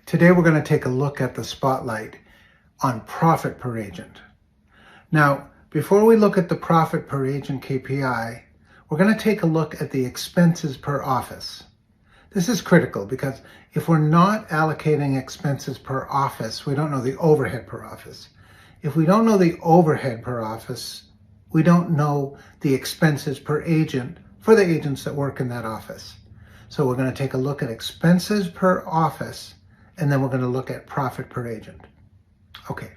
Today we're going to take a look at the spotlight on profit per agent. Now, before we look at the profit per agent KPI, we're going to take a look at the expenses per office. This is critical because if we're not allocating expenses per office, we don't know the overhead per office. If we don't know the overhead per office, we don't know the expenses per agent for the agents that work in that office. So we're going to take a look at expenses per office, and then we're going to look at profit per agent. Okay.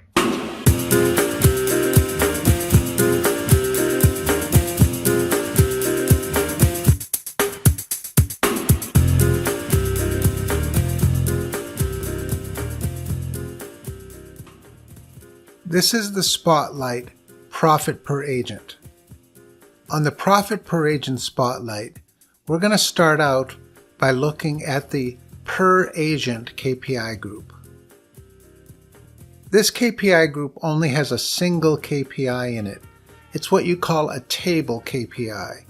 This is the spotlight profit per agent. On the profit per agent spotlight, we're going to start out by looking at the per agent KPI group. This KPI group only has a single KPI in it. It's what you call a table KPI.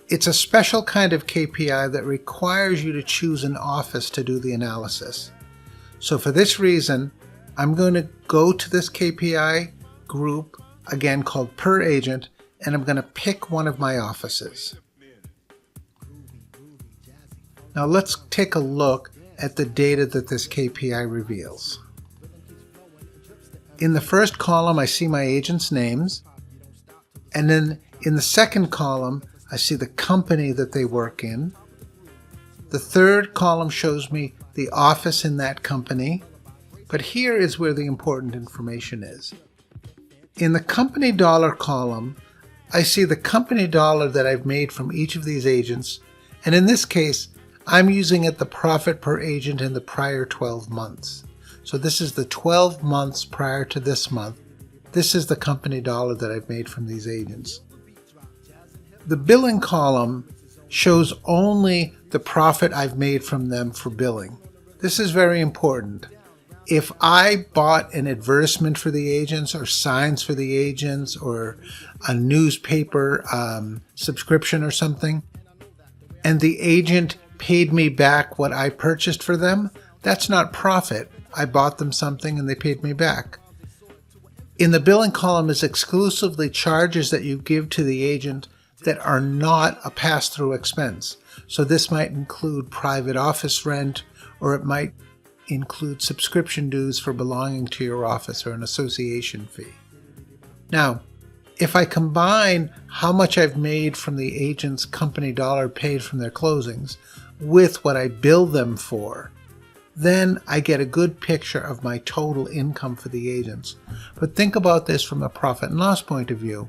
It's a special kind of KPI that requires you to choose an office to do the analysis. So for this reason, I'm going to go to this KPI group, again called per agent, and I'm going to pick one of my offices. Now let's take a look at the data that this KPI reveals. In the first column, I see my agents' names, and then in the second column, I see the company that they work in. The third column shows me the office in that company, but here is where the important information is. In the company dollar column, I see the company dollar that I've made from each of these agents, and in this case, I'm using it the profit per agent in the prior 12 months. So this is the 12 months prior to this month. This is the company dollar that I've made from these agents. The billing column shows only the profit I've made from them for billing. This is very important. If I bought an advertisement for the agents or signs for the agents or a newspaper subscription or something, and the agent paid me back what I purchased for them, that's not profit. I bought them something and they paid me back. In the billing column is exclusively charges that you give to the agent that are not a pass-through expense. So this might include private office rent, or it might include subscription dues for belonging to your office or an association fee. Now, if I combine how much I've made from the agent's company dollar paid from their closings with what I bill them for, then I get a good picture of my total income for the agents. But think about this from a profit and loss point of view.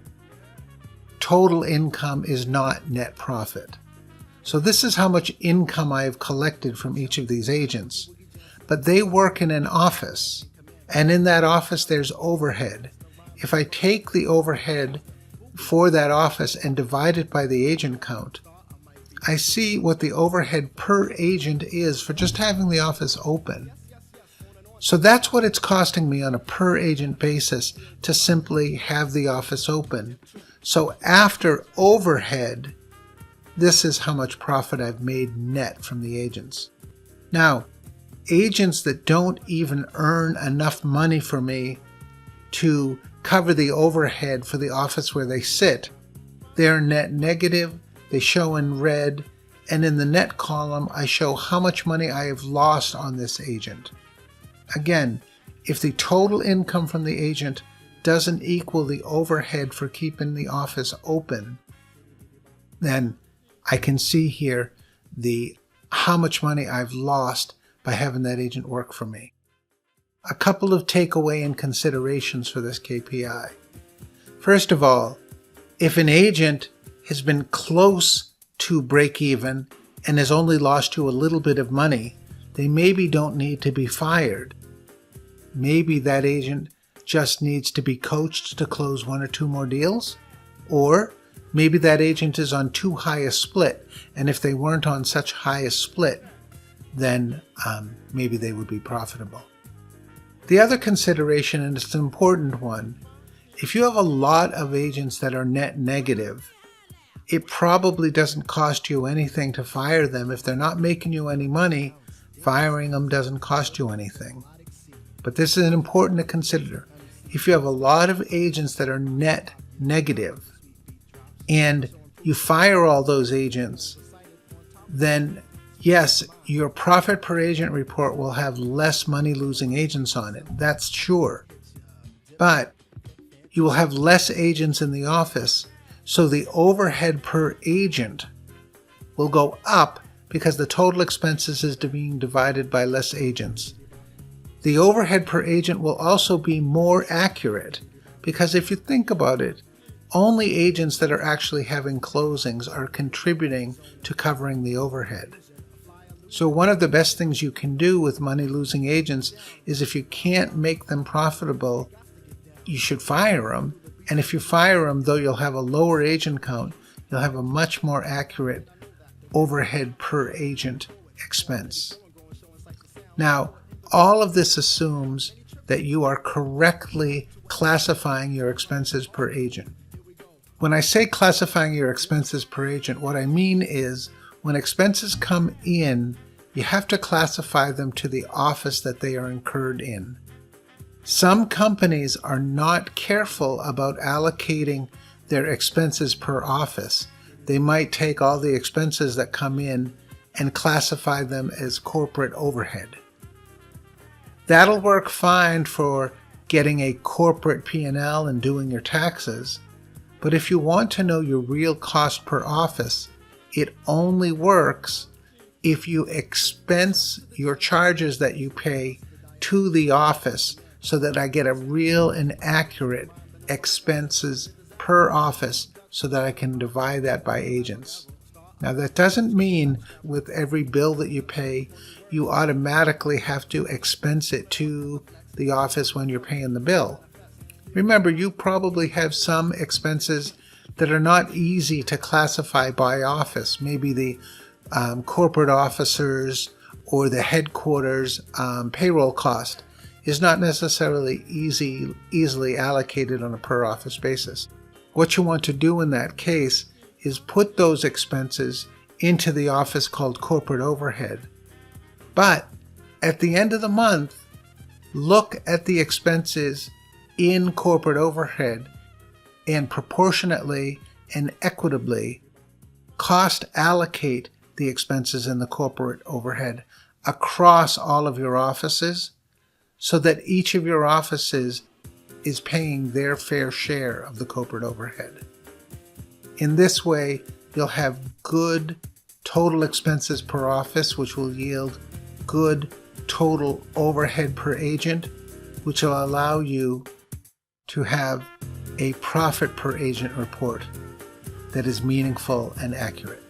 Total income is not net profit. So this is how much income I have collected from each of these agents. But they work in an office, and in that office there's overhead. If I take the overhead for that office and divide it by the agent count, I see what the overhead per agent is for just having the office open. So that's what it's costing me on a per agent basis to simply have the office open. So after overhead, this is how much profit I've made net from the agents. Now, agents that don't even earn enough money for me to cover the overhead for the office where they sit, they're net negative. They show in red, and in the net column, I show how much money I have lost on this agent. Again, if the total income from the agent doesn't equal the overhead for keeping the office open, then I can see here how much money I've lost by having that agent work for me. A couple of takeaway and considerations for this KPI. First of all, if an agent has been close to break even and has only lost you a little bit of money, they maybe don't need to be fired. Maybe that agent just needs to be coached to close one or two more deals, or maybe that agent is on too high a split, and if they weren't on such high a split, then maybe they would be profitable. The other consideration, and it's an important one, if you have a lot of agents that are net negative, it probably doesn't cost you anything to fire them. If they're not making you any money, Firing them doesn't cost you anything. But this is important to consider. If you have a lot of agents that are net negative and you fire all those agents, then yes, your profit per agent report will have less money losing agents on it. That's sure. But you will have less agents in the office, so the overhead per agent will go up because the total expenses is being divided by less agents. The overhead per agent will also be more accurate because if you think about it, only agents that are actually having closings are contributing to covering the overhead. So one of the best things you can do with money-losing agents is if you can't make them profitable, you should fire them. And if you fire them, though you'll have a lower agent count, you'll have a much more accurate overhead per agent expense. Now, all of this assumes that you are correctly classifying your expenses per agent. When I say classifying your expenses per agent, what I mean is when expenses come in, you have to classify them to the office that they are incurred in. Some companies are not careful about allocating their expenses per office. They might take all the expenses that come in and classify them as corporate overhead. That'll work fine for getting a corporate P&L and doing your taxes, but if you want to know your real cost per office, it only works if you expense your charges that you pay to the office so that I get a real and accurate expenses per office so that I can divide that by agents. Now that doesn't mean with every bill that you pay, you automatically have to expense it to the office when you're paying the bill. Remember, you probably have some expenses that are not easy to classify by office. Maybe the corporate officers or the headquarters payroll cost is not necessarily easily allocated on a per office basis. What you want to do in that case is put those expenses into the office called corporate overhead. But at the end of the month, look at the expenses in corporate overhead and proportionately and equitably cost allocate the expenses in the corporate overhead across all of your offices so that each of your offices is paying their fair share of the corporate overhead. In this way, you'll have good total expenses per office, which will yield good total overhead per agent, which will allow you to have a profit per agent report that is meaningful and accurate.